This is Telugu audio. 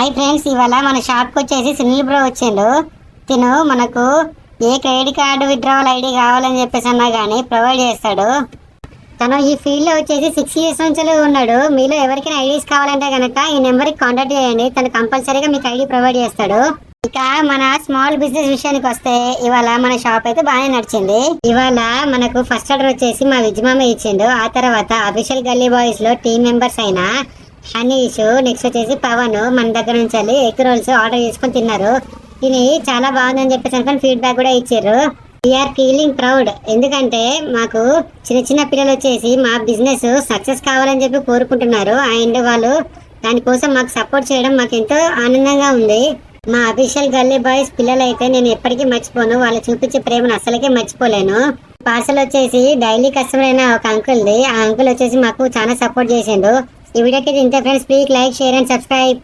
హాయ్ ఫ్రెండ్స్, ఇవాళ మన షాప్కి వచ్చేసి సునీల్ బ్రో వచ్చిండు. తిను మనకు ఏ క్రెడిట్ కార్డు విత్డ్రావల్ ఐడి కావాలని చెప్పేసి అన్నా కానీ ప్రొవైడ్ చేస్తాడు. తను ఈ ఫీల్డ్లో వచ్చేసి 6 years నుంచి ఉన్నాడు. మీలో ఎవరికైనా ఐడీస్ కావాలంటే కనుక ఈ నెంబర్కి కాంటాక్ట్ చేయండి. తను కంపల్సరీగా మీకు ఐడి ప్రొవైడ్ చేస్తాడు. ఇక మన స్మాల్ బిజినెస్ విషయానికి వస్తే ఇవాళ మన షాప్ అయితే బాగానే నడిచింది. ఇవాళ మనకు ఫస్ట్ ఆర్డర్ వచ్చేసి మా విజ్మామ ఇచ్చిండు. ఆ తర్వాత అఫీషియల్ గల్లీ బాయ్స్ లో టీమ్ మెంబర్స్ అయిన హనీష్, నెక్స్ట్ వచ్చేసి పవన్ మన దగ్గర నుంచి వెళ్ళి ఎగ్ రోల్స్ ఆర్డర్ చేసుకొని తిన్నారు. తిని చాలా బాగుందని చెప్పేసి అనుకుని ఫీడ్బ్యాక్ కూడా ఇచ్చారు. We are feeling proud. ఎందుకంటే మాకు చిన్న చిన్న పిల్లలు వచ్చేసి మా బిజినెస్ సక్సెస్ కావాలని చెప్పి కోరుకుంటున్నారు. అండ్ వాళ్ళు దానికోసం మాకు సపోర్ట్ చేయడం మాకు ఎంతో ఆనందంగా ఉంది. మా అఫీషియల్ గల్లీ బాయ్స్ పిల్లలు అయితే నేను ఎప్పటికీ మర్చిపోను. వాళ్ళు చూపించే ప్రేమను అసలుకే మర్చిపోలేను. పార్సల్ వచ్చేసి డైలీ కస్టమర్ అయిన ఒక అంకుల్ది. ఆ అంకుల్ వచ్చేసి మాకు చాలా సపోర్ట్ చేసిండు. ఈ వీడియోకి ఇంతే friends. Please like, share and subscribe.